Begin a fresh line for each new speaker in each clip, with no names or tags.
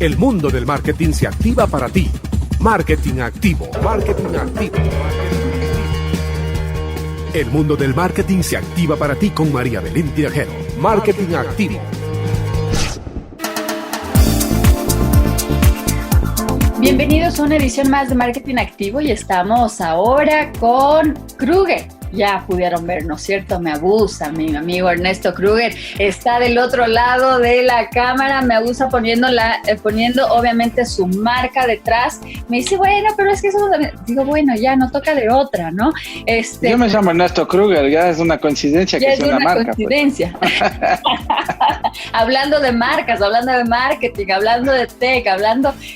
El mundo del marketing se activa para ti. Marketing Activo. Marketing Activo. El mundo del marketing se activa para ti con María Belén Tinajero. Marketing Activo.
Bienvenidos a una edición más de Marketing Activo y estamos ahora con Kruger. Ya pudieron ver, ¿no es cierto? Me abusa, mi amigo Ernesto Kruger está del otro lado de la cámara, me abusa poniendo obviamente su marca detrás. Me dice, bueno, pero es que eso... Digo, bueno, ya no toca de otra, ¿no?
Yo me llamo Ernesto Kruger, ya es una coincidencia que sea una marca.
Es una coincidencia. Pues. Hablando de marcas, hablando de marketing, hablando de tech,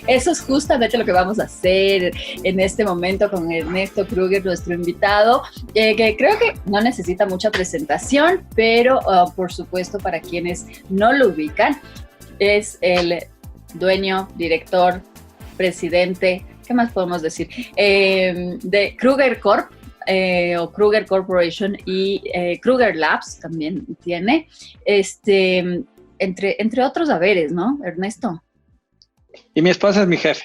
eso es justamente lo que vamos a hacer en este momento con Ernesto Kruger, nuestro invitado, que creo que no necesita mucha presentación, pero por supuesto para quienes no lo ubican, es el dueño, director, presidente, ¿qué más podemos decir? De Kruger Corp, o Kruger Corporation y Kruger Labs también tiene, entre otros haberes, ¿no, Ernesto?
Y mi esposa es mi jefe.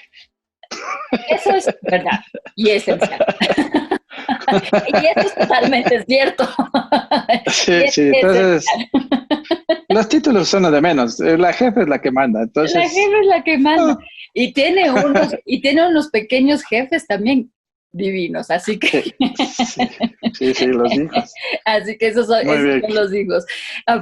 Eso es verdad y esencial. Y eso es totalmente cierto.
Sí, entonces los títulos son lo de menos. La jefe es la que manda. Entonces...
La jefe es la que manda. Y tiene unos pequeños jefes también divinos, así que...
Sí, los hijos.
Así que esos son los hijos.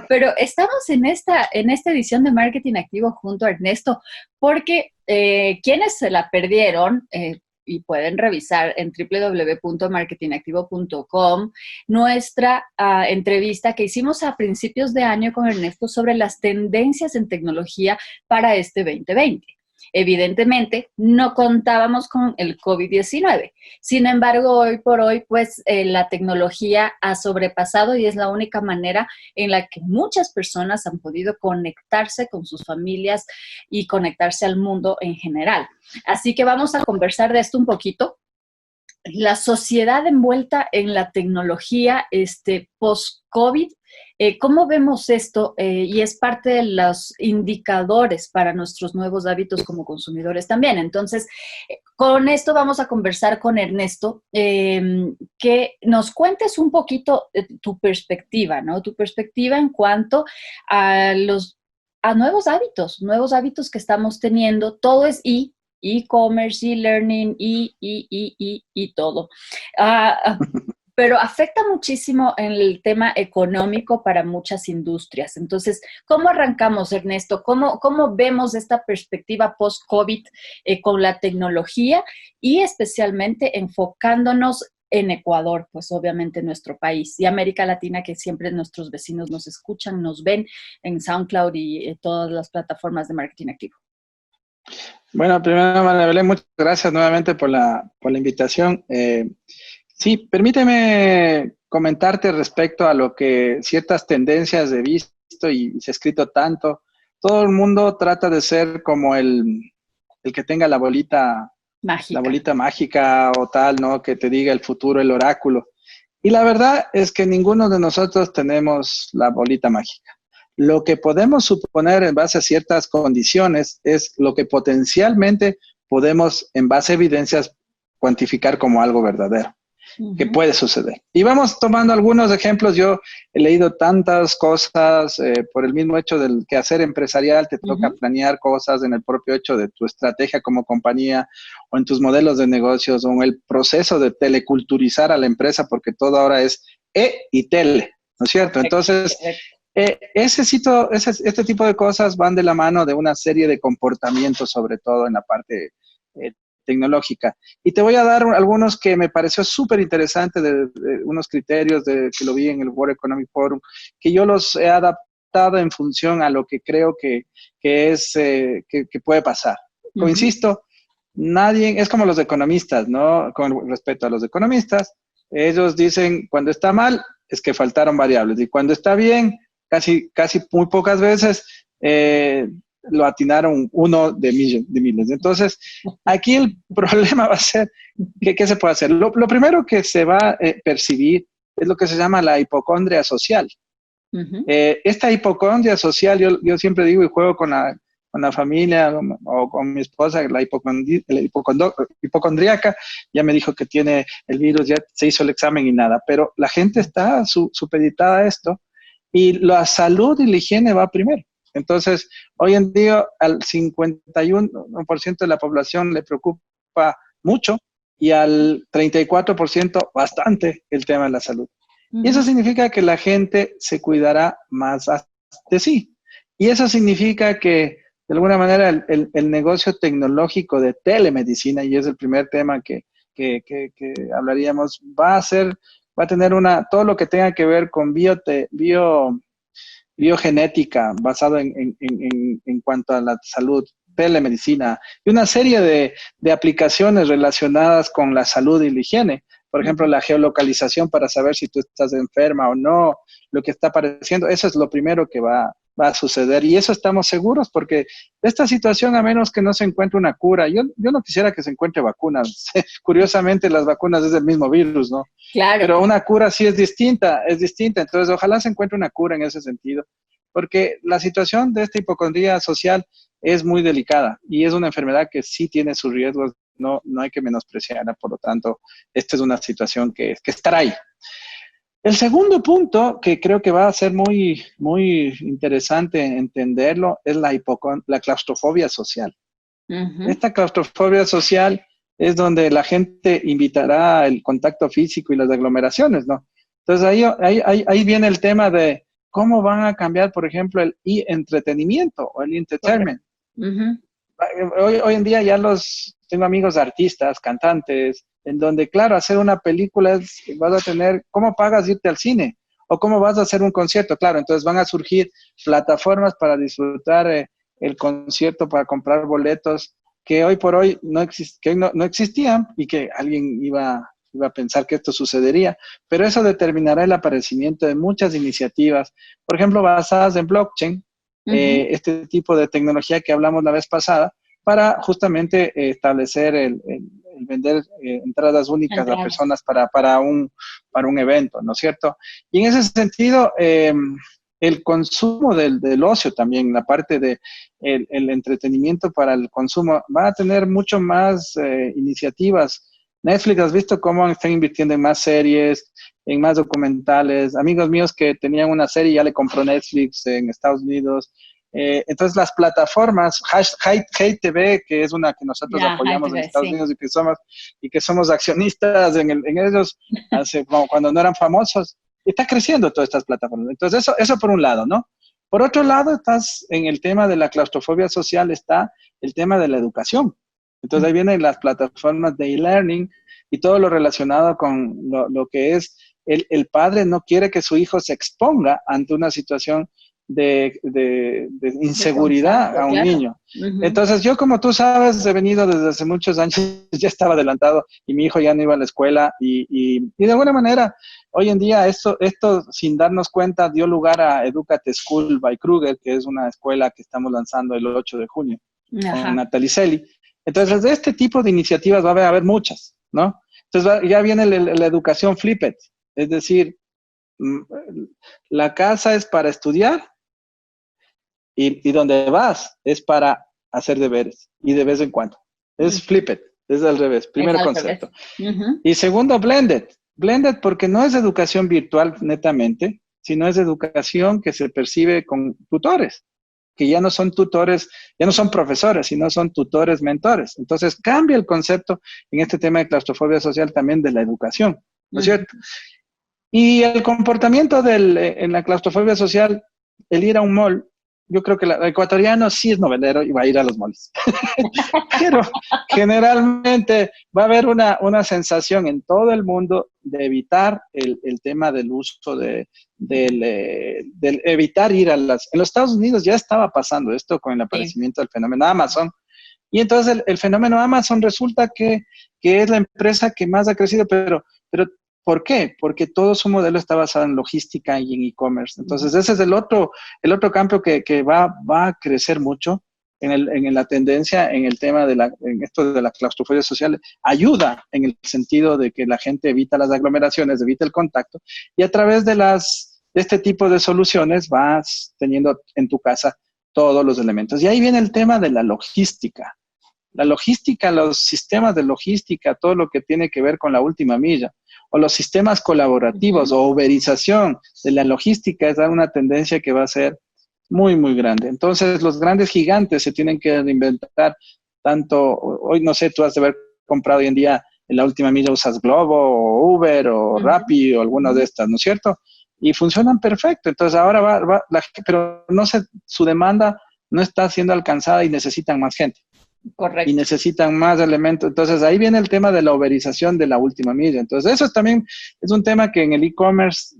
Pero estamos en esta edición de Marketing Activo junto a Ernesto, porque quienes se la perdieron... y pueden revisar en www.marketingactivo.com nuestra entrevista que hicimos a principios de año con Ernesto sobre las tendencias en tecnología para este 2020. Evidentemente, no contábamos con el COVID-19. Sin embargo, hoy por hoy, pues, la tecnología ha sobrepasado y es la única manera en la que muchas personas han podido conectarse con sus familias y conectarse al mundo en general. Así que vamos a conversar de esto un poquito. La sociedad envuelta en la tecnología post-COVID, ¿cómo vemos esto? Y es parte de los indicadores para nuestros nuevos hábitos como consumidores también. Entonces, con esto vamos a conversar con Ernesto, que nos cuentes un poquito tu perspectiva, ¿no? Tu perspectiva en cuanto a nuevos hábitos que estamos teniendo. Todo es e-commerce, e-learning, y todo. Pero afecta muchísimo en el tema económico para muchas industrias. Entonces, ¿cómo arrancamos, Ernesto? ¿Cómo vemos esta perspectiva post-COVID con la tecnología y especialmente enfocándonos en Ecuador, pues obviamente nuestro país, y América Latina, que siempre nuestros vecinos nos escuchan, nos ven en SoundCloud y todas las plataformas de marketing activo?
Bueno, primero, María Belén, muchas gracias nuevamente por la invitación. Sí, permíteme comentarte respecto a lo que ciertas tendencias he visto y se ha escrito tanto. Todo el mundo trata de ser como el que tenga la bolita mágica o tal, ¿no? Que te diga el futuro, el oráculo. Y la verdad es que ninguno de nosotros tenemos la bolita mágica. Lo que podemos suponer en base a ciertas condiciones es lo que potencialmente podemos, en base a evidencias, cuantificar como algo verdadero, que puede suceder. Y vamos tomando algunos ejemplos. Yo he leído tantas cosas por el mismo hecho del quehacer empresarial, te toca planear cosas en el propio hecho de tu estrategia como compañía o en tus modelos de negocios o en el proceso de teleculturizar a la empresa, porque todo ahora es y tele, ¿no es cierto? Entonces... este tipo de cosas van de la mano de una serie de comportamientos, sobre todo en la parte tecnológica. Y te voy a dar algunos que me pareció súper interesante, de unos criterios que lo vi en el World Economic Forum, que yo los he adaptado en función a lo que creo que puede pasar. Como insisto, nadie, es como los economistas, ¿no? Con respecto a los economistas, ellos dicen cuando está mal es que faltaron variables y cuando está bien, casi muy pocas veces lo atinaron uno de miles. Entonces, aquí el problema va a ser que ¿qué se puede hacer? Lo primero que se va a percibir es lo que se llama la hipocondria social. Esta hipocondria social, yo siempre digo y juego con con la familia o con mi esposa, hipocondríaca, ya me dijo que tiene el virus, ya se hizo el examen y nada, pero la gente está supeditada a esto y la salud y la higiene va primero. Entonces, hoy en día al 51% de la población le preocupa mucho y al 34% bastante el tema de la salud. Y eso significa que la gente se cuidará más de sí. Y eso significa que, de alguna manera, el negocio tecnológico de telemedicina, y es el primer tema que hablaríamos, va a tener todo lo que tenga que ver con biogenética basado en cuanto a la salud, telemedicina y una serie de aplicaciones relacionadas con la salud y la higiene. Por ejemplo, la geolocalización para saber si tú estás enferma o no, lo que está apareciendo, eso es lo primero que va a suceder. Y eso estamos seguros porque de esta situación, a menos que no se encuentre una cura, yo no quisiera que se encuentre vacunas. Curiosamente, las vacunas es el mismo virus, ¿no?
Claro.
Pero una cura sí es distinta. Entonces, ojalá se encuentre una cura en ese sentido, porque la situación de esta hipocondría social es muy delicada y es una enfermedad que sí tiene sus riesgos, no hay que menospreciarla, por lo tanto, esta es una situación que estará ahí. El segundo punto, que creo que va a ser muy, muy interesante entenderlo, es la claustrofobia social. Esta claustrofobia social es donde la gente invitará el contacto físico y las aglomeraciones, ¿no? Entonces ahí viene el tema de cómo van a cambiar, por ejemplo, el entretenimiento o el entertainment. Hoy en día tengo amigos artistas, cantantes, en donde, claro, hacer una película vas a tener, ¿cómo pagas irte al cine? ¿O cómo vas a hacer un concierto? Claro, entonces van a surgir plataformas para disfrutar el concierto, para comprar boletos que hoy por hoy no existían y que alguien iba a pensar que esto sucedería, pero eso determinará el aparecimiento de muchas iniciativas, por ejemplo, basadas en blockchain, este tipo de tecnología que hablamos la vez pasada, para justamente establecer el vender entradas únicas a personas para un evento, ¿no es cierto? Y en ese sentido, el consumo del ocio también, la parte de el entretenimiento para el consumo, va a tener mucho más iniciativas. Netflix, ¿has visto cómo están invirtiendo en más series, en más documentales? Amigos míos que tenían una serie ya le compró Netflix en Estados Unidos. Entonces las plataformas, High TV, que es una que nosotros apoyamos en Estados Unidos y que somos accionistas en ellos cuando no eran famosos, está creciendo todas estas plataformas. Entonces eso por un lado, ¿no? Por otro lado, estás en el tema de la claustrofobia social, está el tema de la educación. Entonces ahí vienen las plataformas de e-learning y todo lo relacionado con lo que es el padre no quiere que su hijo se exponga ante una situación de inseguridad a un niño. Entonces yo, como tú sabes, he venido desde hace muchos años, ya estaba adelantado y mi hijo ya no iba a la escuela y de alguna manera hoy en día esto sin darnos cuenta dio lugar a Educate School by Kruger, que es una escuela que estamos lanzando el 8 de junio con Natalie Selly. Entonces de este tipo de iniciativas va a haber muchas, ¿no? Entonces ya viene la educación flipped, es decir, la casa es para estudiar y donde vas es para hacer deberes y de vez en cuando. Es flipped, es al revés, primer concepto. Y segundo, blended. Blended porque no es educación virtual netamente, sino es educación que se percibe con tutores, que ya no son tutores, ya no son profesores, sino son tutores mentores. Entonces cambia el concepto en este tema de claustrofobia social también de la educación, ¿no es cierto? Y el comportamiento en la claustrofobia social, el ir a un mall, yo creo que el ecuatoriano sí es novelero y va a ir a los malls. Pero generalmente va a haber una sensación en todo el mundo de evitar el tema del uso del evitar ir en los Estados Unidos ya estaba pasando esto con el aparecimiento del fenómeno Amazon. Y entonces el fenómeno Amazon resulta que es la empresa que más ha crecido, pero ¿por qué? Porque todo su modelo está basado en logística y en e-commerce. Entonces, ese es el otro campo que va a crecer mucho en la tendencia, en el tema en esto de la claustrofobia social. Ayuda en el sentido de que la gente evita las aglomeraciones, evita el contacto, y a través de este tipo de soluciones vas teniendo en tu casa todos los elementos. Y ahí viene el tema de la logística. La logística, los sistemas de logística, todo lo que tiene que ver con la última milla, o los sistemas colaborativos o uberización de la logística es una tendencia que va a ser muy, muy grande. Entonces, los grandes gigantes se tienen que reinventar tanto, hoy no sé, tú has de haber comprado hoy en día en la última milla, usas Globo o Uber o Rappi o alguna de estas, ¿no es cierto? Y funcionan perfecto. Entonces, ahora pero no sé, su demanda no está siendo alcanzada y necesitan más gente.
Correcto.
Y necesitan más elementos. Entonces, ahí viene el tema de la uberización de la última milla. Entonces, eso también es un tema que en el e-commerce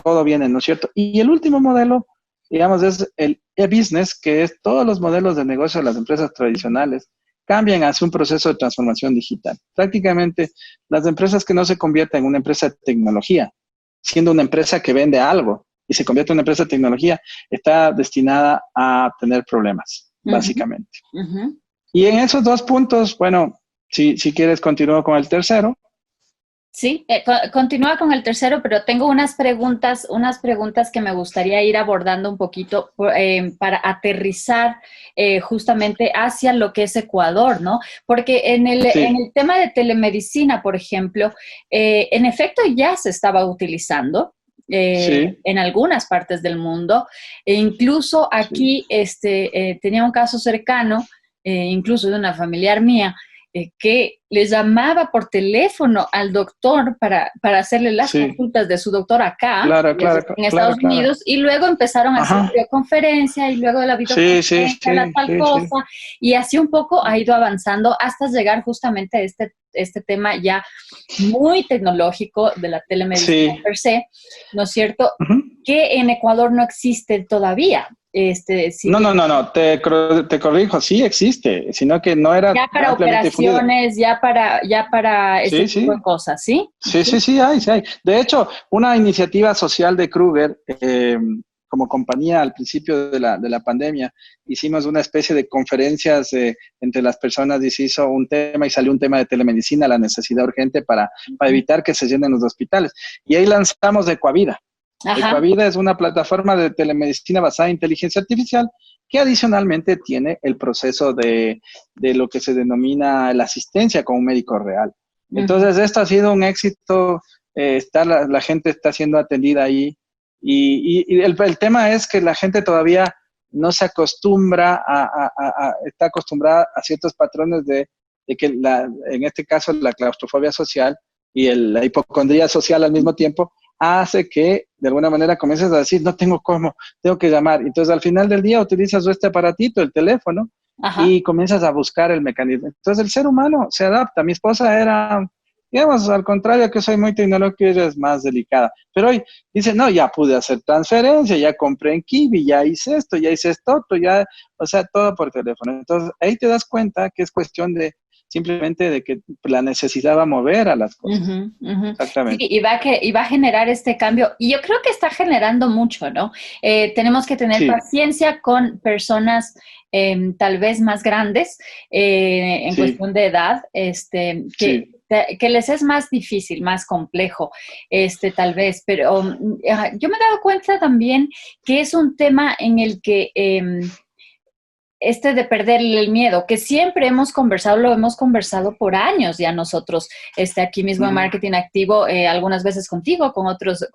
todo viene, ¿no es cierto? Y el último modelo, digamos, es el e-business, que es todos los modelos de negocio de las empresas tradicionales cambian hacia un proceso de transformación digital. Prácticamente, las empresas que no se convierten en una empresa de tecnología, siendo una empresa que vende algo y se convierte en una empresa de tecnología, está destinada a tener problemas, básicamente. Y en esos dos puntos, bueno, si quieres, continúo con el tercero.
Sí, continúa con el tercero, pero tengo unas preguntas que me gustaría ir abordando un poquito para aterrizar justamente hacia lo que es Ecuador, ¿no? Porque en el tema de telemedicina, por ejemplo, en efecto ya se estaba utilizando. En algunas partes del mundo, e incluso aquí tenía un caso cercano, incluso de una familiar mía, que le llamaba por teléfono al doctor para hacerle las consultas de su doctor acá, en Estados Unidos, y luego empezaron a hacer videoconferencia, y luego de la videoconferencia la tal cosa, y así un poco ha ido avanzando hasta llegar justamente a este tema ya muy tecnológico de la telemedicina per se, ¿no es cierto? Que en Ecuador no existe todavía.
No, te corrijo, sí existe, sino que no era
ya para operaciones, ya para este tipo de cosas, ¿sí?
Sí, hay. De hecho, una iniciativa social de Kruger, como compañía al principio de la pandemia, hicimos una especie de conferencias entre las personas y se hizo un tema y salió un tema de telemedicina, la necesidad urgente para evitar que se llenen los hospitales. Y ahí lanzamos Ecuavida. Ecuavida es una plataforma de telemedicina basada en inteligencia artificial que adicionalmente tiene el proceso de lo que se denomina la asistencia con un médico real. Entonces, esto ha sido un éxito, la gente está siendo atendida ahí y el tema es que la gente todavía no se acostumbra está acostumbrada a ciertos patrones de que en este caso la claustrofobia social y la hipocondría social al mismo tiempo hace que de alguna manera comiences a decir, no tengo cómo, tengo que llamar. Entonces, al final del día utilizas este aparatito, el teléfono, y comienzas a buscar el mecanismo. Entonces, el ser humano se adapta. Mi esposa era, digamos, al contrario que soy muy tecnológico, ella es más delicada. Pero hoy dice, no, ya pude hacer transferencia, ya compré en Kiwi, ya hice esto, otro, o sea, todo por teléfono. Entonces, ahí te das cuenta que es cuestión de simplemente de que la necesidad va a mover a las cosas. Exactamente.
Sí, y va a generar este cambio. Y yo creo que está generando mucho, ¿no? Tenemos que tener paciencia con personas tal vez más grandes en cuestión de edad, que les es más difícil, más complejo, tal vez. Pero yo me he dado cuenta también que es un tema en el que de perderle el miedo, que siempre hemos conversado, lo hemos conversado por años ya nosotros, aquí mismo en Marketing Activo, algunas veces contigo, con otros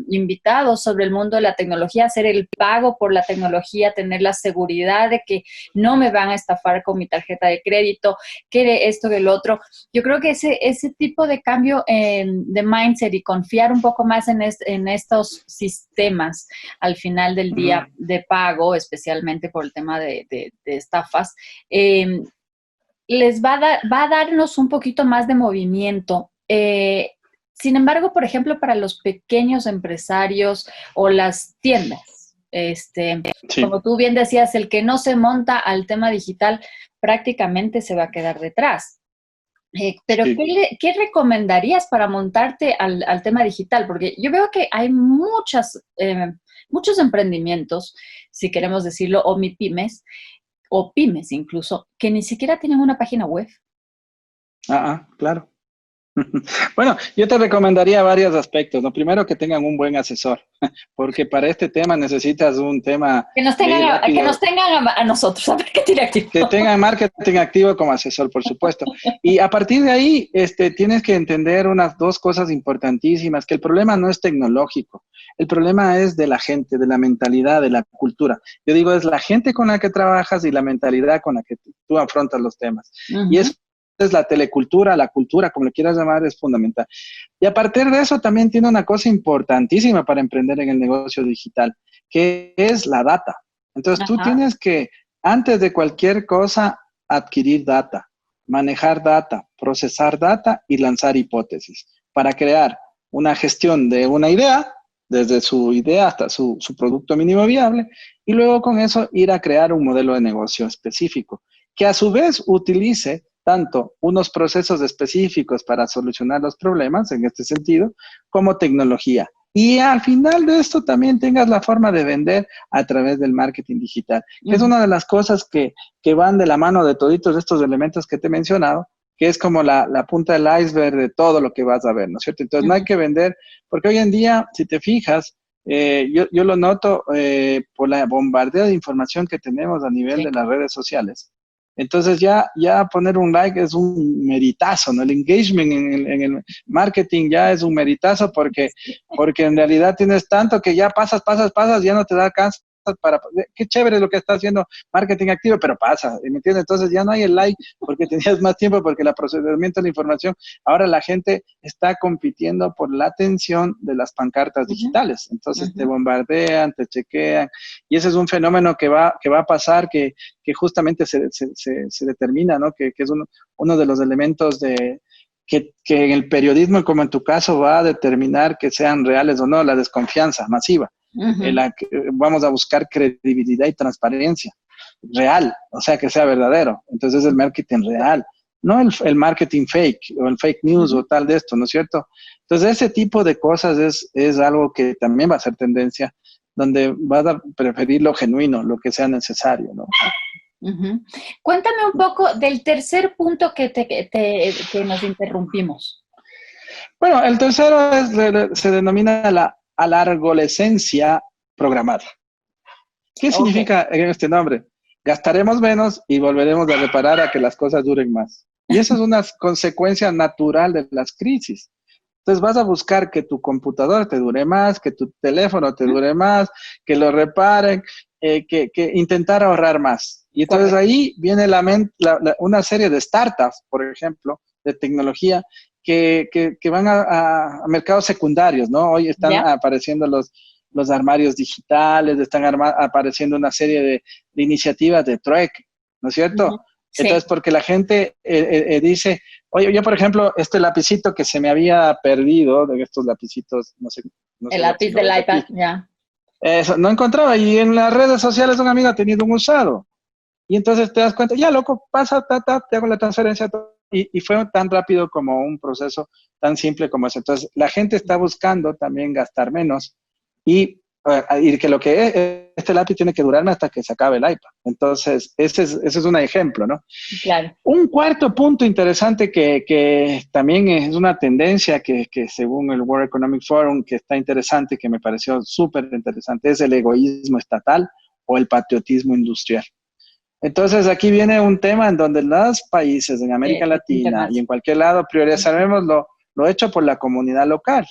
invitados sobre el mundo de la tecnología, hacer el pago por la tecnología, tener la seguridad de que no me van a estafar con mi tarjeta de crédito, que esto, que el otro. Yo creo que ese tipo de cambio de mindset y confiar un poco más en estos sistemas al final del día de pago, especialmente por el tema de estafas, les va a darnos un poquito más de movimiento. Sin embargo, por ejemplo, para los pequeños empresarios o las tiendas, como tú bien decías, el que no se monta al tema digital prácticamente se va a quedar detrás. Pero, ¿qué recomendarías para montarte al tema digital? Porque yo veo que hay muchos emprendimientos, si queremos decirlo, o MIPYMES, o pymes incluso, que ni siquiera tienen una página web.
Claro. Bueno, yo te recomendaría varios aspectos. Lo primero, que tengan un buen asesor, porque para este tema necesitas un tema de ir
Que
rápido.
nos tengan a nosotros, a ver qué directivo.
Que tengan marketing activo como asesor, por supuesto. Y a partir de ahí, tienes que entender unas dos cosas importantísimas, que el problema no es tecnológico, el problema es de la gente, de la mentalidad, de la cultura. Yo digo, es la gente con la que trabajas y la mentalidad con la que tú afrontas los temas. Y eso es la telecultura, la cultura, como le quieras llamar, es fundamental. Y a partir de eso también tiene una cosa importantísima para emprender en el negocio digital, que es la data. Entonces tú tienes que, antes de cualquier cosa, adquirir data, manejar data, procesar data y lanzar hipótesis para crear una gestión de una idea, desde su idea hasta su producto mínimo viable, y luego con eso ir a crear un modelo de negocio específico, que a su vez utilice tanto unos procesos específicos para solucionar los problemas, en este sentido, como tecnología. Y al final de esto también tengas la forma de vender a través del marketing digital, que es una de las cosas que van de la mano de toditos estos elementos que te he mencionado, que es como la punta del iceberg de todo lo que vas a ver, ¿no es cierto? Entonces no hay que vender, porque hoy en día, si te fijas, yo lo noto por la bombardeo de información que tenemos a nivel de las redes sociales. Entonces ya poner un like es un meritazo, ¿no? El engagement en el marketing ya es un meritazo porque en realidad tienes tanto que ya pasas, ya no te da alcance para, qué chévere lo que está haciendo marketing activo, pero pasa, ¿me entiendes? Entonces ya no hay el like porque tenías más tiempo, porque el procesamiento de la información, ahora la gente está compitiendo por la atención de las pancartas digitales, entonces te bombardean, te chequean, y ese es un fenómeno que va a pasar, que justamente se determina, ¿no? Que es uno de los elementos que en el periodismo, como en tu caso, va a determinar que sean reales o no, la desconfianza masiva. Vamos a buscar credibilidad y transparencia real, o sea, que sea verdadero. Entonces es el marketing real, no el marketing fake o el fake news o tal de esto, ¿no es cierto? Entonces ese tipo de cosas es algo que también va a ser tendencia, donde vas a preferir lo genuino, lo que sea necesario, ¿no?
Cuéntame un poco del tercer punto que nos interrumpimos.
Bueno, el tercero se denomina la alargolescencia programada. ¿Qué significa en este nombre? Gastaremos menos y volveremos a reparar a que las cosas duren más. Y eso es una consecuencia natural de las crisis. Entonces vas a buscar que tu computador te dure más, que tu teléfono te dure más, que lo reparen, que intentar ahorrar más. Y entonces ahí viene una serie de startups, por ejemplo, de tecnología, que van a mercados secundarios, ¿no? Hoy están apareciendo los armarios digitales, están apareciendo una serie de iniciativas de trueque, ¿no es cierto? Sí. Entonces, porque la gente dice, oye, yo por ejemplo, este lapicito que se me había perdido, de estos lapicitos, no sé.
El lápiz del iPad, ya.
Eso, no encontraba, y en las redes sociales un amigo ha tenido un usado. Y entonces te das cuenta, ya loco, pasa, te hago la transferencia, y fue tan rápido como un proceso tan simple como ese. Entonces, la gente está buscando también gastar menos y que este lápiz tiene que durarme hasta que se acabe el iPad. Entonces, ese es un ejemplo, ¿no?
Claro.
Un cuarto punto interesante que también es una tendencia que según el World Economic Forum, que está interesante, que me pareció súper interesante, es el egoísmo estatal o el patriotismo industrial. Entonces, aquí viene un tema en donde los países en América Latina y en cualquier lado priorizaremos lo hecho por la comunidad local.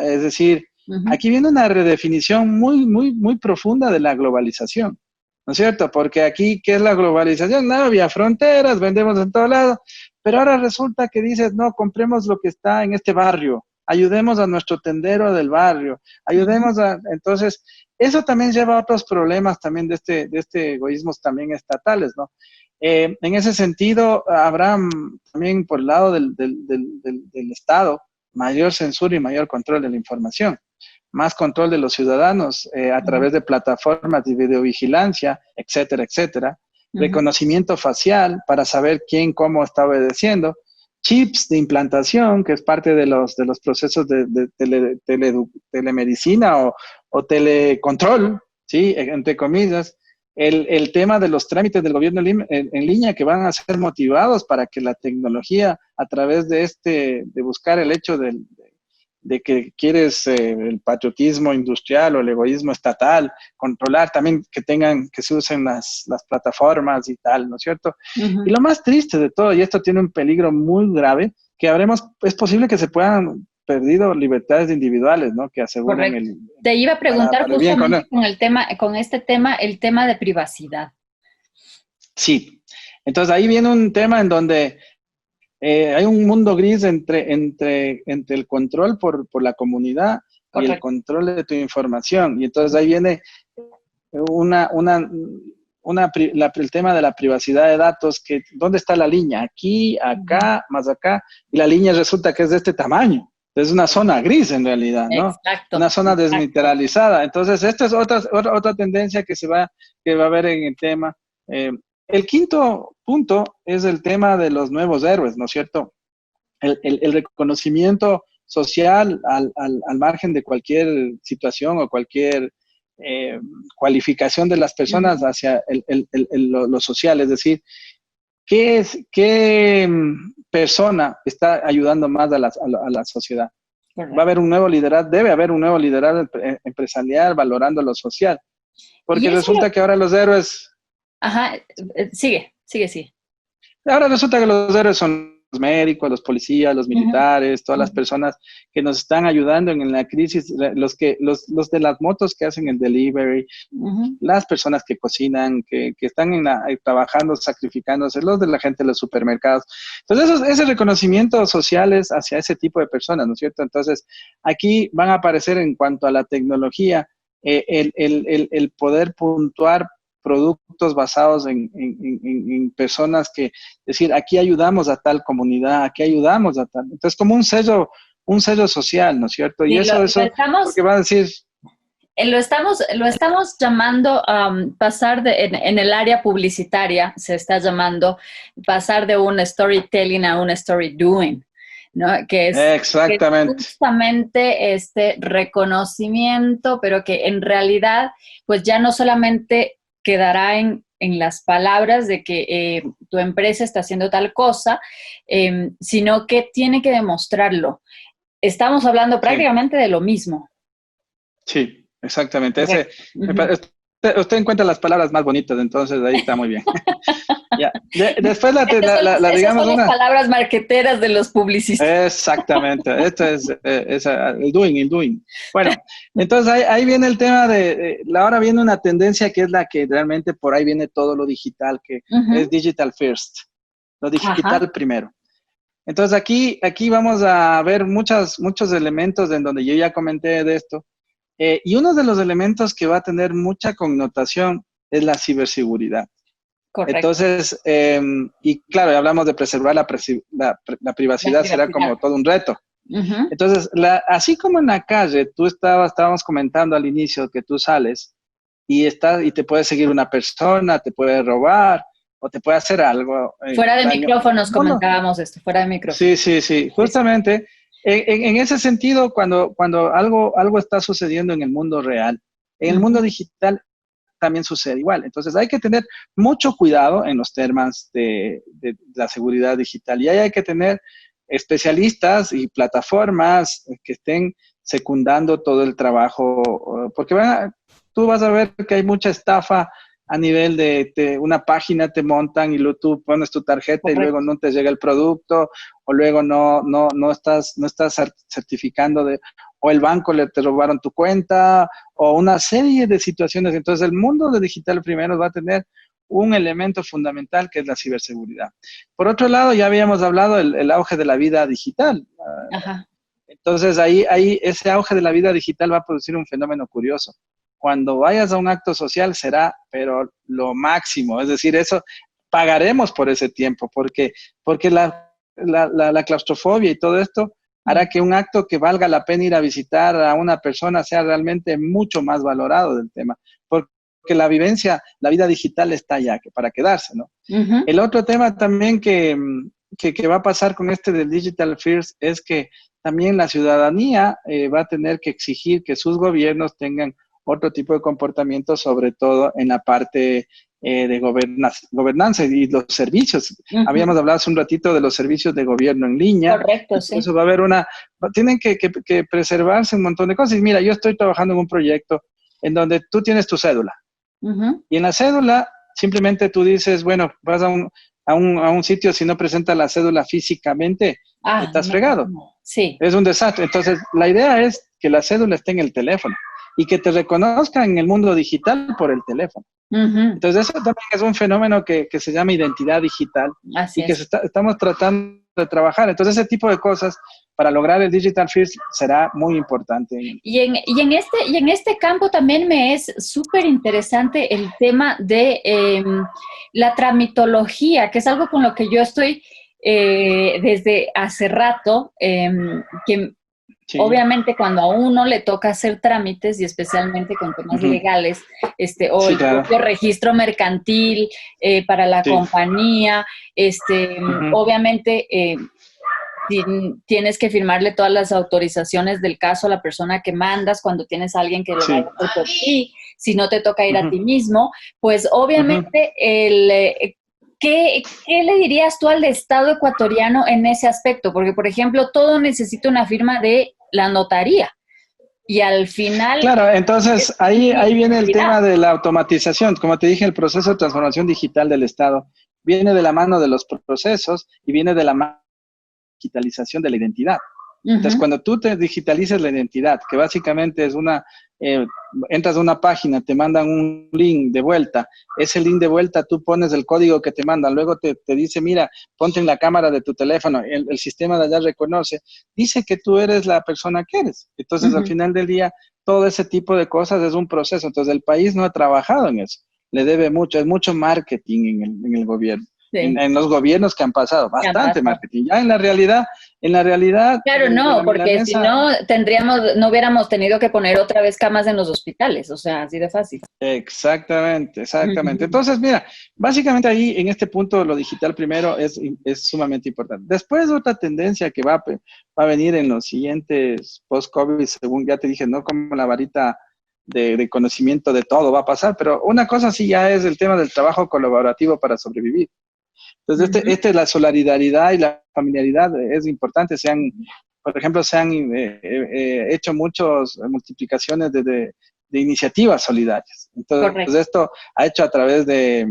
Es decir, aquí viene una redefinición muy, muy, muy profunda de la globalización, ¿no es cierto? Porque aquí, ¿qué es la globalización? No había fronteras, vendemos en todo lado, pero ahora resulta que dices, no, compremos lo que está en este barrio, ayudemos a nuestro tendero del barrio, ayudemos entonces, eso también lleva a otros problemas también de este egoísmo también estatales, ¿no? En ese sentido, habrá también por el lado del Estado mayor censura y mayor control de la información, más control de los ciudadanos a través de plataformas de videovigilancia, etcétera, etcétera, reconocimiento facial para saber quién, cómo está obedeciendo, chips de implantación, que es parte de los procesos de telemedicina o telecontrol, ¿sí? Entre comillas, el tema de los trámites del gobierno en línea que van a ser motivados para que la tecnología, a través de buscar el hecho de que quieres el patriotismo industrial o el egoísmo estatal, controlar también que se usen las plataformas y tal, ¿no es cierto? Y lo más triste de todo, y esto tiene un peligro muy grave, que es posible que se puedan perdido libertades individuales, ¿no? Que aseguren
correcto. Te iba a preguntar
para el bien
justamente con este tema, el tema de privacidad.
Sí. Entonces ahí viene un tema en donde hay un mundo gris entre el control por la comunidad y el
Correcto.
control de tu información. Y entonces ahí viene el tema de la privacidad de datos, que ¿dónde está la línea? Aquí, acá, más acá, y la línea resulta que es de este tamaño. Es una zona gris en realidad, ¿no?
Exacto.
Una zona desmilitarizada. Entonces, esta es otra tendencia que va a haber en el tema. El quinto punto es el tema de los nuevos héroes, ¿no es cierto? El reconocimiento social al margen de cualquier situación o cualquier cualificación de las personas hacia lo social. Es decir, ¿qué persona está ayudando más a la sociedad? Correcto. Va a haber un nuevo liderazgo, debe haber un nuevo liderazgo empresarial valorando lo social. Porque resulta que ahora los héroes...
Ajá, sigue.
Ahora resulta que los héroes son los médicos, los policías, los militares, todas las personas que nos están ayudando en la crisis, los de las motos que hacen el delivery, las personas que cocinan, que están trabajando, sacrificándose, los de la gente de los supermercados. Entonces, ese reconocimiento social es hacia ese tipo de personas, ¿no es cierto? Entonces, aquí van a aparecer en cuanto a la tecnología, el poder puntuar productos basados en personas que, decir, aquí ayudamos a tal comunidad, aquí ayudamos a tal. Entonces, como un sello social, ¿no es cierto? Y eso porque va a decir...
Lo estamos llamando pasar en el área publicitaria, se está llamando pasar de un storytelling a un story doing, ¿no?
Exactamente.
Que es justamente este reconocimiento, pero que en realidad, pues ya no solamente quedará en las palabras de que tu empresa está haciendo tal cosa, sino que tiene que demostrarlo. Estamos hablando prácticamente de lo mismo.
Sí, exactamente. Usted encuentra las palabras más bonitas, entonces ahí está muy bien. Ya. Después digamos
son las palabras marqueteras de los publicistas.
Exactamente, esto es el doing. Bueno, entonces ahí viene el tema ahora viene una tendencia que es la que realmente por ahí viene todo lo digital, que es digital first, lo digital primero. Entonces aquí vamos a ver muchos elementos en donde yo ya comenté de esto, y uno de los elementos que va a tener mucha connotación es la ciberseguridad. Correcto. Entonces, y claro, hablamos de preservar la privacidad, será como todo un reto. Entonces, así como en la calle, estábamos comentando al inicio que tú sales y te puede seguir una persona, te puede robar o te puede hacer algo.
Fuera de micrófonos comentábamos esto, fuera de micrófonos.
Sí, justamente. En ese sentido, cuando algo está sucediendo en el mundo real, en el mundo digital también sucede igual. Entonces hay que tener mucho cuidado en los temas de la seguridad digital y ahí hay que tener especialistas y plataformas que estén secundando todo el trabajo, porque tú vas a ver que hay mucha estafa a nivel de una página te montan y tú pones tu tarjeta y luego no te llega el producto o luego no estás certificando o el banco te robaron tu cuenta o una serie de situaciones. Entonces el mundo de digital primero va a tener un elemento fundamental que es la ciberseguridad. Por otro lado, ya habíamos hablado el auge de la vida digital. Ajá. Entonces ahí ese auge de la vida digital va a producir un fenómeno curioso. Cuando vayas a un acto social será, pero lo máximo, es decir, eso pagaremos por ese tiempo, porque la claustrofobia y todo esto hará que un acto que valga la pena ir a visitar a una persona sea realmente mucho más valorado del tema, porque la vida digital está ya para quedarse, ¿no? El otro tema también que va a pasar con este del Digital First es que también la ciudadanía va a tener que exigir que sus gobiernos tengan otro tipo de comportamiento, sobre todo en la parte de gobernanza y los servicios.
Ujú.
Habíamos hablado hace un ratito de los servicios de gobierno en línea.
Correcto, sí.
Entonces va a haber tienen que preservarse un montón de cosas. Y mira, yo estoy trabajando en un proyecto en donde tú tienes tu cédula.
Ujú.
Y en la cédula, simplemente tú dices, bueno, vas a un sitio, si no presenta la cédula físicamente, estás fregado.
No. Sí.
Es un desastre. Entonces, la idea es que la cédula esté en el teléfono y que te reconozcan en el mundo digital por el teléfono.
Ujú.
Entonces, eso también es un fenómeno que se llama identidad digital
Así
y que
es.
estamos tratando de trabajar. Entonces, ese tipo de cosas para lograr el Digital First será muy importante.
Y en este campo también me es súper interesante el tema de la tramitología, que es algo con lo que yo estoy desde hace rato, que
Sí.
obviamente cuando a uno le toca hacer trámites y especialmente con temas legales, o
Sí,
el
claro.
propio registro mercantil para la compañía, obviamente tienes que firmarle todas las autorizaciones del caso a la persona que mandas cuando tienes a alguien que lo vaya a hacer por ti, si no te toca ir a ti mismo, pues obviamente ¿qué le dirías tú al Estado ecuatoriano en ese aspecto? Porque, por ejemplo, todo necesita una firma de la notaría y al final...
Claro, entonces ahí viene el tema de la automatización. Como te dije, el proceso de transformación digital del Estado viene de la mano de los procesos y viene de la mano digitalización de la identidad. Entonces, cuando tú te digitalizas la identidad, que básicamente es entras a una página, te mandan un link de vuelta, ese link de vuelta tú pones el código que te mandan, luego te dice, mira, ponte en la cámara de tu teléfono, el sistema de allá reconoce, dice que tú eres la persona que eres. Entonces, al final del día, todo ese tipo de cosas es un proceso. Entonces, el país no ha trabajado en eso. Le debe mucho, es mucho marketing en el gobierno. Sí. En los gobiernos que han pasado, bastante marketing. Ya en la realidad...
Claro, no, porque si no, no hubiéramos tenido que poner otra vez camas en los hospitales, o sea, así de fácil.
Exactamente. Entonces, mira, básicamente ahí, en este punto, lo digital primero es sumamente importante. Después, otra tendencia que va a venir en los siguientes post-COVID, según ya te dije, no como la varita de conocimiento de todo va a pasar, pero una cosa sí ya es el tema del trabajo colaborativo para sobrevivir. Entonces, la solidaridad y la familiaridad es importante. Por ejemplo, se han hecho muchas multiplicaciones de iniciativas solidarias. Entonces, esto ha hecho a través de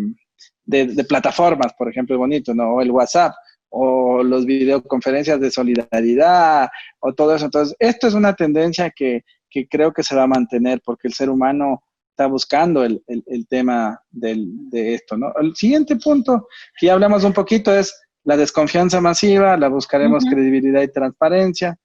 plataformas, por ejemplo, bonito, ¿no? O el WhatsApp, o los videoconferencias de solidaridad, o todo eso. Entonces, esto es una tendencia que creo que se va a mantener, porque el ser humano está buscando el tema de esto, ¿no? El siguiente punto, que ya hablamos un poquito, es la desconfianza masiva, la buscaremos credibilidad y transparencia.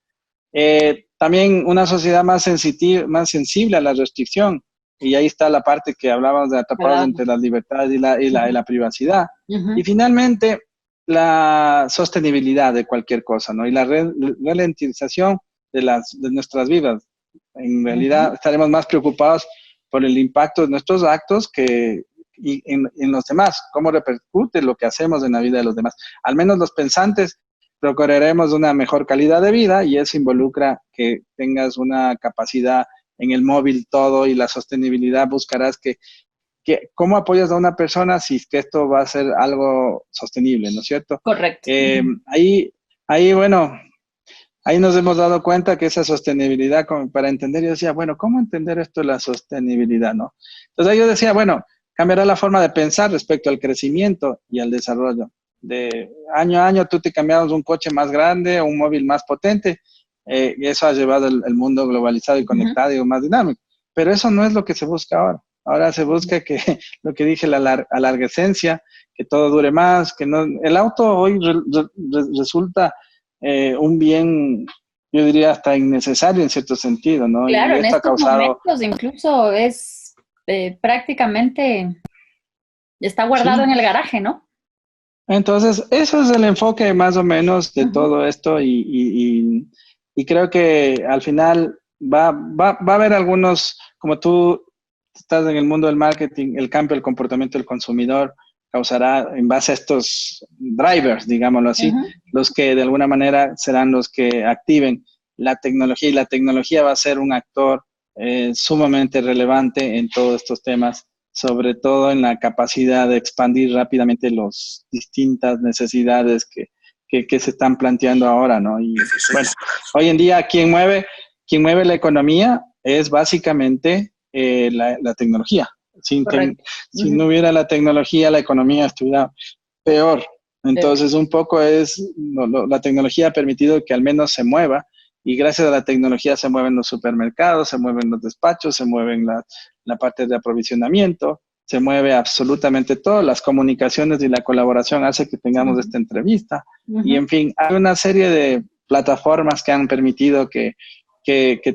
También una sociedad más sensible a la restricción, y ahí está la parte que hablábamos de atrapados entre la libertad y la privacidad. Y finalmente, la sostenibilidad de cualquier cosa, ¿no? Y la ralentización de nuestras vidas. En realidad, estaremos más preocupados por el impacto de nuestros actos en los demás, cómo repercute lo que hacemos en la vida de los demás. Al menos los pensantes procuraremos una mejor calidad de vida, y eso involucra que tengas una capacidad en el móvil todo, y la sostenibilidad buscarás cómo apoyas a una persona si es que esto va a ser algo sostenible, ¿no es cierto?
Correcto.
Bueno, ahí nos hemos dado cuenta que esa sostenibilidad, como para entender, yo decía, bueno, ¿cómo entender esto de la sostenibilidad, no? Entonces ahí yo decía, bueno, cambiará la forma de pensar respecto al crecimiento y al desarrollo. De año a año tú te cambiabas un coche más grande, un móvil más potente, y eso ha llevado el mundo globalizado y conectado y más dinámico. Pero eso no es lo que se busca ahora. Ahora se busca lo que dije, la alarguescencia, que todo dure más, que no. El auto hoy resulta un bien, yo diría, hasta innecesario en cierto sentido, ¿no?
Claro,
y
en
esto
estos momentos incluso es prácticamente, está guardado en el garaje, ¿no?
Entonces, eso es el enfoque más o menos de todo esto, y creo que al final va a haber algunos, como tú estás en el mundo del marketing, el cambio del comportamiento del consumidor causará, en base a estos drivers, digámoslo así, los que de alguna manera serán los que activen la tecnología, y la tecnología va a ser un actor sumamente relevante en todos estos temas, sobre todo en la capacidad de expandir rápidamente las distintas necesidades que se están planteando ahora, ¿no? Y bueno, hoy en día quien mueve la economía es básicamente la tecnología. Si no hubiera la tecnología, la economía estuviera peor. Entonces, un poco la tecnología ha permitido que al menos se mueva, y gracias a la tecnología se mueven los supermercados, se mueven los despachos, se mueven la parte de aprovisionamiento, se mueve absolutamente todo. Las comunicaciones y la colaboración hace que tengamos esta entrevista. Y en fin, hay una serie de plataformas que han permitido que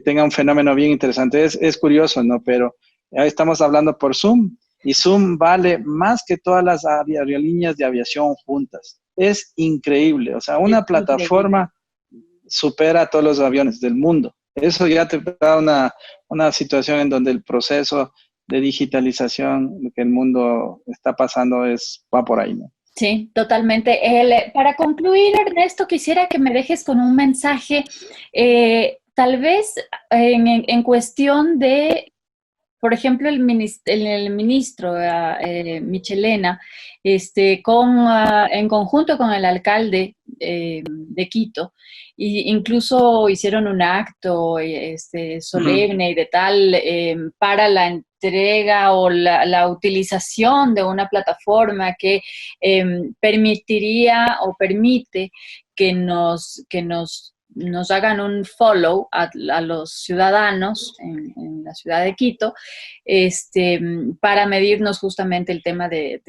tenga un fenómeno bien interesante. Es curioso, ¿no? Pero ahí estamos hablando por Zoom, y Zoom vale más que todas las aerolíneas de aviación juntas. Es increíble. O sea, una plataforma supera a todos los aviones del mundo. Eso ya te da una situación en donde el proceso de digitalización que el mundo está pasando va por ahí, ¿no?
Sí, totalmente. Para concluir, Ernesto, quisiera que me dejes con un mensaje, tal vez en cuestión de, por ejemplo, el ministro Michelena, en conjunto con el alcalde de Quito, incluso hicieron un acto solemne y de tal para la entrega o la utilización de una plataforma que permitiría o permite que nos hagan un follow a los ciudadanos en la ciudad de Quito, para medirnos justamente el tema de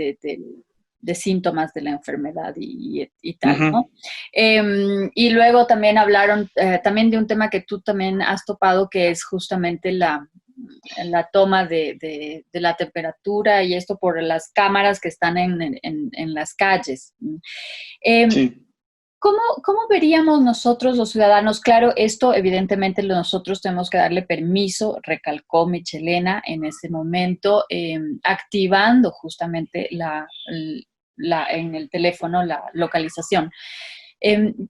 síntomas de la enfermedad y tal, ¿no? Y luego también hablaron también de un tema que tú también has topado, que es justamente la toma de la temperatura, y esto por las cámaras que están en las calles.
Sí.
¿Cómo veríamos nosotros los ciudadanos? Claro, esto evidentemente nosotros tenemos que darle permiso, recalcó Michelena en ese momento, activando justamente en el teléfono la localización.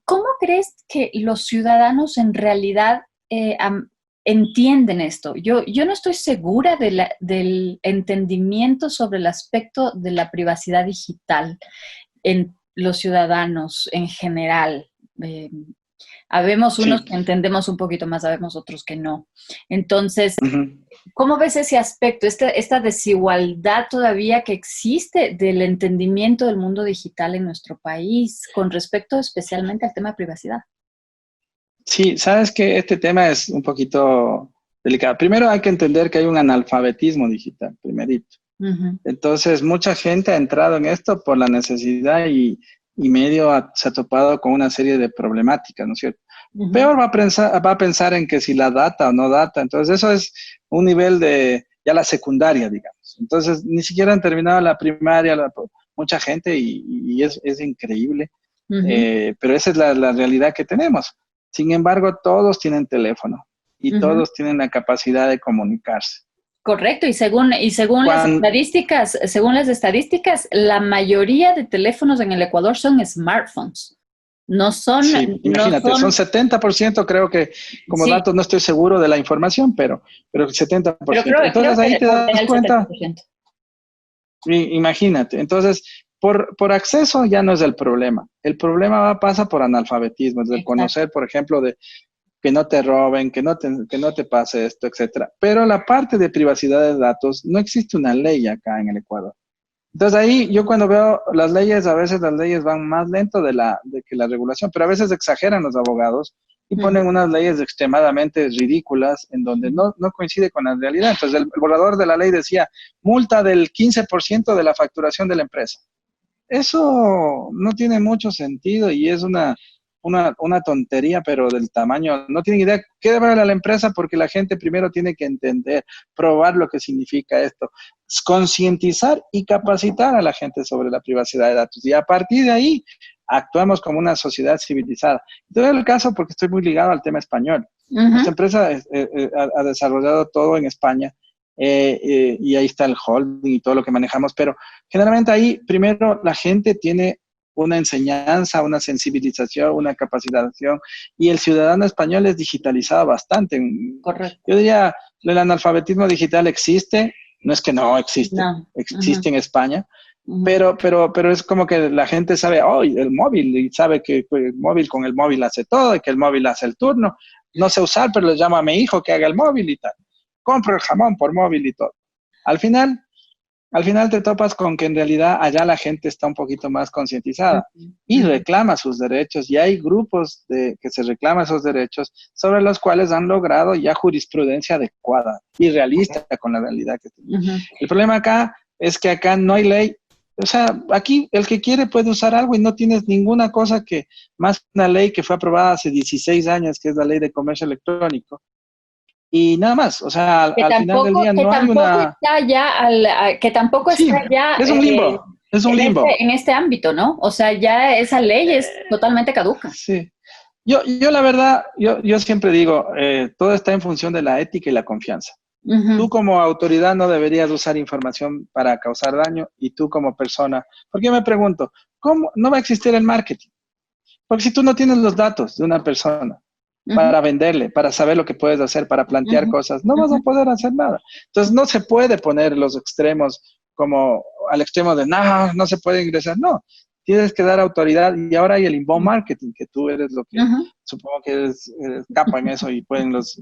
¿Cómo crees que los ciudadanos en realidad entienden esto? Yo no estoy segura del entendimiento sobre el aspecto de la privacidad digital en los ciudadanos en general. Habemos unos que entendemos un poquito más, habemos otros que no. Entonces, ¿cómo ves ese aspecto, esta desigualdad todavía que existe del entendimiento del mundo digital en nuestro país con respecto especialmente al tema de privacidad?
Sí, sabes que este tema es un poquito delicado. Primero hay que entender que hay un analfabetismo digital, primerito. Entonces, mucha gente ha entrado en esto por la necesidad y medio se ha topado con una serie de problemáticas, ¿no es cierto? Peor va a pensar en que si la data o no data. Entonces, eso es un nivel de ya la secundaria, digamos. Entonces, ni siquiera han terminado la primaria mucha gente y es increíble. Pero esa es la realidad que tenemos. Sin embargo, todos tienen teléfono y todos tienen la capacidad de comunicarse.
Correcto, y según las estadísticas, la mayoría de teléfonos en el Ecuador son smartphones. No son...
Sí, imagínate, son 70%, creo que como datos no estoy seguro de la información, pero 70%.
Pero
entonces ahí te das cuenta.
70%.
Imagínate, entonces por acceso ya no es el problema. El problema pasa por analfabetismo, es de conocer, por ejemplo, de que no te roben, que no te pase esto, etcétera. Pero la parte de privacidad de datos, no existe una ley acá en el Ecuador. Entonces ahí yo cuando veo las leyes, a veces las leyes van más lento de que la regulación, pero a veces exageran los abogados y ponen unas leyes extremadamente ridículas en donde no coincide con la realidad. Entonces el borrador de la ley decía multa del 15% de la facturación de la empresa. Eso no tiene mucho sentido y es una tontería, pero del tamaño, no tienen idea qué debe hacer a la empresa, porque la gente primero tiene que entender, probar lo que significa esto, concientizar y capacitar a la gente sobre la privacidad de datos. Y a partir de ahí, actuamos como una sociedad civilizada. Te doy el caso porque estoy muy ligado al tema español. Nuestra empresa ha desarrollado todo en España. Y ahí está el holding y todo lo que manejamos, pero generalmente ahí primero la gente tiene una enseñanza, una sensibilización, una capacitación, y el ciudadano español es digitalizado bastante.
Correcto.
Yo diría el analfabetismo digital existe, no es que no existe,
No.
existe en España,
Ujú.
pero es como que la gente sabe, el móvil, y sabe que el móvil con el móvil hace todo, y que el móvil hace el turno. No sé usar, pero le llamo a mi hijo que haga el móvil y tal. Compro el jamón por móvil y todo. Al final, al final te topas con que en realidad allá la gente está un poquito más concientizada y
Ujú.
reclama sus derechos, y hay grupos que se reclaman esos derechos sobre los cuales han logrado ya jurisprudencia adecuada y realista con la realidad que tenemos.
Ujú.
El problema acá es que acá no hay ley. O sea, aquí el que quiere puede usar algo y no tienes ninguna cosa que más que una ley que fue aprobada hace 16 años, que es la ley de comercio electrónico. Y nada más, o sea, al final del día
Que
no hay
tampoco
una...
está ya que tampoco
Sí,
está ya
es un limbo, es un limbo.
en este ámbito, ¿no? O sea, ya esa ley es totalmente caduca.
Sí. Yo la verdad, yo siempre digo, todo está en función de la ética y la confianza. Tú
Ujú,
como autoridad no deberías usar información para causar daño, y tú como persona, porque yo me pregunto, ¿cómo no va a existir el marketing? Porque si tú no tienes los datos de una persona
ujú,
para venderle, para saber lo que puedes hacer, para plantear
ujú,
cosas, no vas a
ujú.
poder hacer nada. Entonces no se puede poner los extremos como al extremo de, no se puede ingresar. No, tienes que dar autoridad, y ahora hay el inbound marketing, que tú eres lo que,
Ujú.
supongo que eres capa en eso, y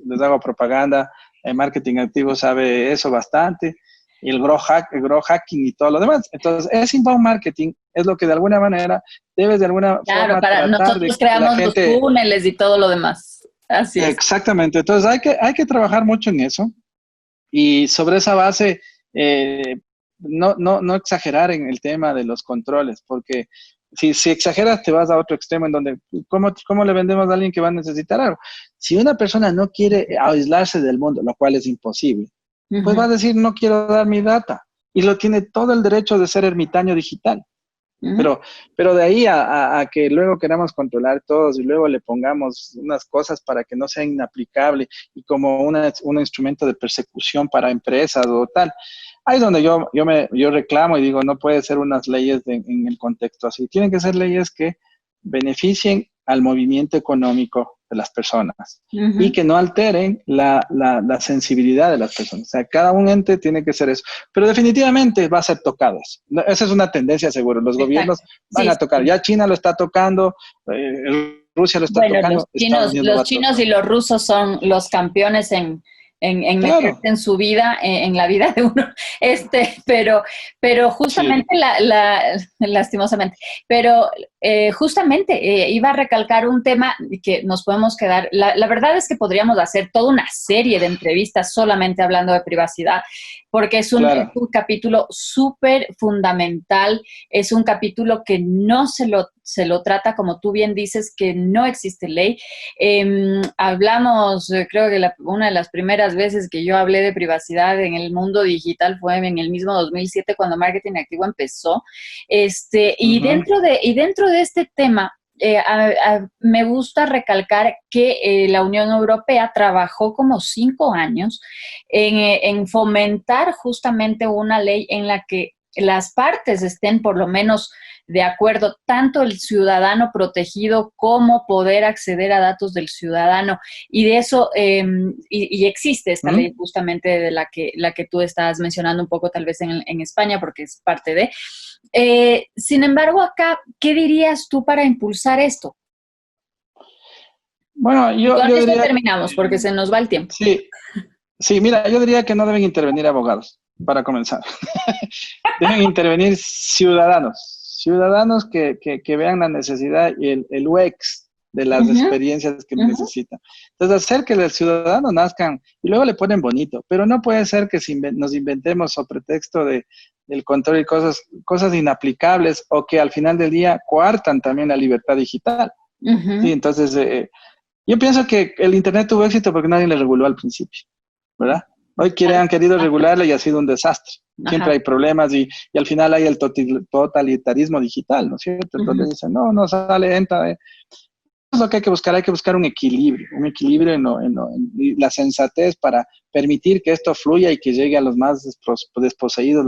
les hago propaganda. El marketing activo sabe eso bastante, y el grow hacking y todo lo demás. Entonces, ese inbound marketing es lo que de alguna manera debes de alguna
Claro,
forma
para
tratar de
nosotros
que la
creamos los
gente...
túneles y todo lo demás. Así es.
Exactamente. Entonces, hay que trabajar mucho en eso, y sobre esa base, eh, no exagerar en el tema de los controles, porque si exageras te vas a otro extremo en donde, ¿cómo le vendemos a alguien que va a necesitar algo? Si una persona no quiere aislarse del mundo, lo cual es imposible, pues va a
Ujú,
decir, no quiero dar mi data, y lo tiene todo el derecho de ser ermitaño digital.
ujú.
Pero de ahí a que luego queramos controlar todos, y luego le pongamos unas cosas para que no sea inaplicable, y como un instrumento de persecución para empresas o tal, ahí es donde yo reclamo y digo, no puede ser unas leyes en el contexto así. Tienen que ser leyes que beneficien al movimiento económico de las personas y
Ujú.
que no alteren la sensibilidad de las personas. O sea, cada un ente tiene que ser eso. Pero definitivamente va a ser tocado eso. Esa es una tendencia, seguro. Los gobiernos
Exacto.
van
Sí,
a
sí,
tocar.
sí.
Ya China lo está tocando, Rusia lo está
Bueno,
tocando, Estados Unidos lo va
los
a
chinos y
tocar.
los rusos son los campeones en meterse
Claro,
en su vida, en la vida de uno, pero
sí.
justamente lastimosamente, pero justamente iba a recalcar un tema que nos podemos quedar. La verdad es que podríamos hacer toda una serie de entrevistas solamente hablando de privacidad, porque es
Claro.
un capítulo súper fundamental, es un capítulo que no se lo trata, como tú bien dices, que no existe ley. Hablamos, creo que una de las primeras veces que yo hablé de privacidad en el mundo digital fue en el mismo 2007, cuando Marketing Activo empezó.
Ujú.
Y dentro de este tema, me gusta recalcar que la Unión Europea trabajó como 5 años en fomentar justamente una ley en la que las partes estén por lo menos de acuerdo, tanto el ciudadano protegido como poder acceder a datos del ciudadano. Y de eso, y existe esta ley
¿Mm?
justamente de la que tú estás mencionando un poco tal vez en España, porque es parte de. Sin embargo, acá, ¿qué dirías tú para impulsar esto?
Bueno,
Y con
yo
esto
diría,
terminamos, porque se nos va el tiempo.
sí, sí, mira, yo diría que no deben intervenir abogados, para comenzar. Deben intervenir ciudadanos que vean la necesidad y el UX de las
Ujú,
experiencias que
ujú,
necesitan. Entonces, hacer que los ciudadanos nazcan y luego le ponen bonito, pero no puede ser que nos inventemos sobre pretexto del control y cosas inaplicables, o que al final del día coartan también la libertad digital. Sí,
ujú.
entonces, yo pienso que el Internet tuvo éxito porque nadie le reguló al principio, ¿verdad? Hoy han querido
Ajá,
regularle y ha sido un desastre. Siempre
ajá.
hay problemas, y al final hay el totalitarismo digital, ¿no es cierto? Entonces
Ujú.
dicen, no sale, entra. Eso es lo que hay que buscar un equilibrio en la sensatez para permitir que esto fluya y que llegue a los más desposeídos.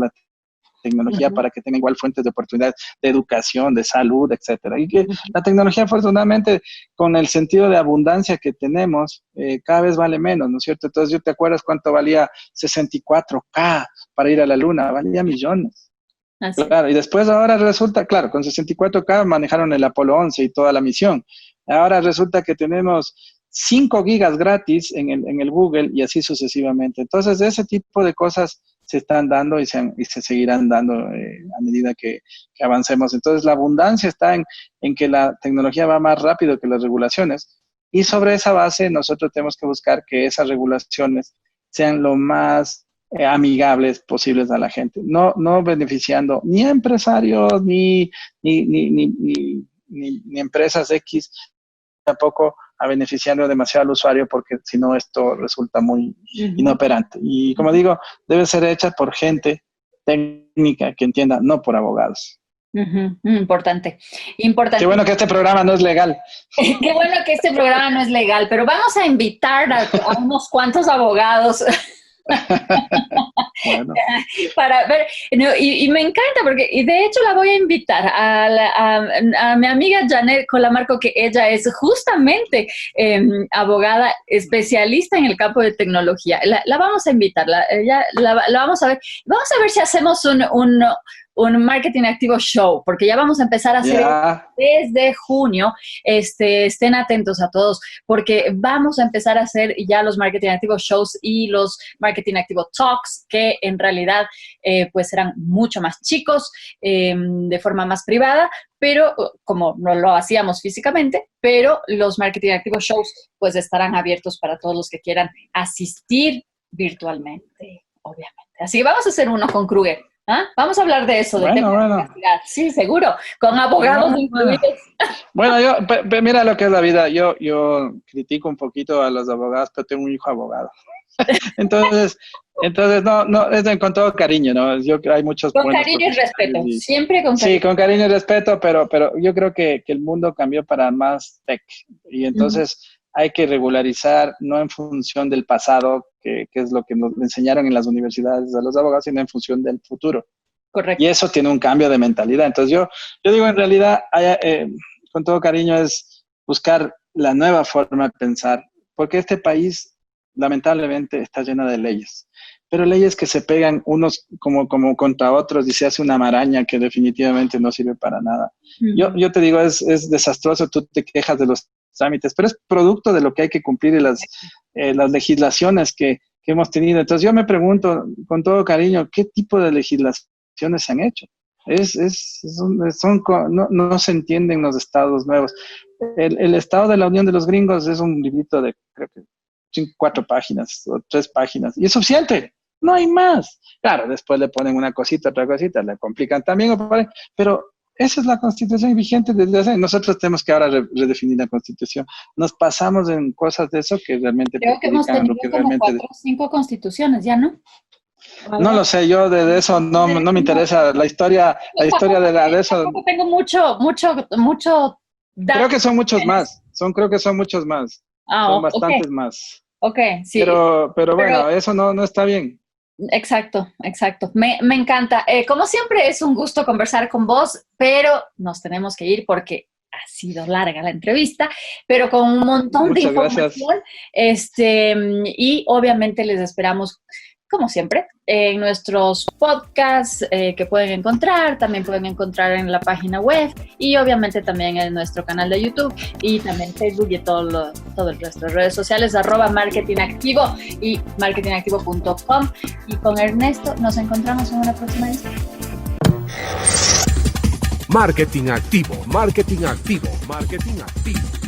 tecnología para que tengan igual fuentes de oportunidades de educación, de salud, etcétera. Y que la tecnología, afortunadamente, con el sentido de abundancia que tenemos, cada vez vale menos, ¿no es cierto? Entonces, ¿te acuerdas cuánto valía 64K para ir a la Luna? Valía millones.
Así.
Claro, y después ahora resulta, claro, con 64K manejaron el Apolo 11 y toda la misión. Ahora resulta que tenemos 5 gigas gratis en el Google y así sucesivamente. Entonces, ese tipo de cosas se están dando y se seguirán dando a medida que avancemos. Entonces, la abundancia está en que la tecnología va más rápido que las regulaciones y sobre esa base nosotros tenemos que buscar que esas regulaciones sean lo más amigables posibles a la gente, no beneficiando ni a empresarios ni empresas X, tampoco a beneficiando demasiado al usuario, porque si no esto resulta muy inoperante. Y como digo, debe ser hecha por gente técnica que entienda, no por abogados.
Importante.
Qué bueno que este programa no es legal.
Qué bueno que este programa no es legal, pero vamos a invitar a unos cuantos abogados.
Bueno.
Para ver, y me encanta porque, y de hecho la voy a invitar a mi amiga Janet Colamarco, que ella es justamente abogada especialista en el campo de tecnología. La vamos a invitar, la vamos a ver. Vamos a ver si hacemos un marketing activo show, porque ya vamos a empezar a hacer desde junio. Estén atentos a todos, porque vamos a empezar a hacer ya los marketing activo shows y los marketing activo talks, que en realidad pues serán mucho más chicos, de forma más privada, pero como no lo hacíamos físicamente, pero los marketing activo shows pues estarán abiertos para todos los que quieran asistir virtualmente, obviamente. Así que vamos a hacer uno con Kruger. ¿Ah? Vamos a hablar de eso, de temas de privacidad. Sí, seguro, con abogados incluidos.
Bueno, mira lo que es la vida. Yo critico un poquito a los abogados, pero tengo un hijo abogado. Entonces no, es con todo cariño, ¿no? Hay muchos
con cariño y respeto, siempre con cariño.
Sí, con cariño y respeto, pero yo creo que el mundo cambió para más tech. Y entonces hay que regularizar, no en función del pasado, que es lo que nos enseñaron en las universidades a los abogados, sino en función del futuro.
Correcto.
Y eso tiene un cambio de mentalidad. Entonces yo digo, en realidad, con todo cariño, es buscar la nueva forma de pensar, porque este país, lamentablemente, está lleno de leyes, pero leyes que se pegan unos como contra otros y se hace una maraña que definitivamente no sirve para nada. Yo te digo, es desastroso, tú te quejas de los trámites, pero es producto de lo que hay que cumplir y las legislaciones que hemos tenido. Entonces yo me pregunto con todo cariño, ¿qué tipo de legislaciones se han hecho? No se entienden los estados nuevos. El Estado de la Unión de los Gringos es un librito de, creo que 4 páginas o 3 páginas, y es suficiente, no hay más. Claro, después le ponen una cosita, otra cosita, le complican también, pero esa es la Constitución vigente desde hace. Nosotros tenemos que ahora redefinir la Constitución. Nos pasamos en cosas de eso que realmente...
Creo que hemos tenido como 4 o 5 constituciones, ¿ya no?
No lo sé, yo de eso no me interesa la historia de eso.
Tengo mucho
Creo que son muchos más. Creo que son muchos más. Son bastantes más.
Ok, sí.
Pero bueno, eso no está bien.
Exacto. Me encanta. Como siempre, es un gusto conversar con vos, pero nos tenemos que ir porque ha sido larga la entrevista, pero con un montón de información. Y obviamente les esperamos, como siempre, en nuestros podcasts que pueden encontrar, también pueden encontrar en la página web y obviamente también en nuestro canal de YouTube y también Facebook y todo el resto de redes sociales, @marketingactivo y marketingactivo.com. Y con Ernesto nos encontramos en una próxima edición.
Marketing activo, marketing activo, marketing activo.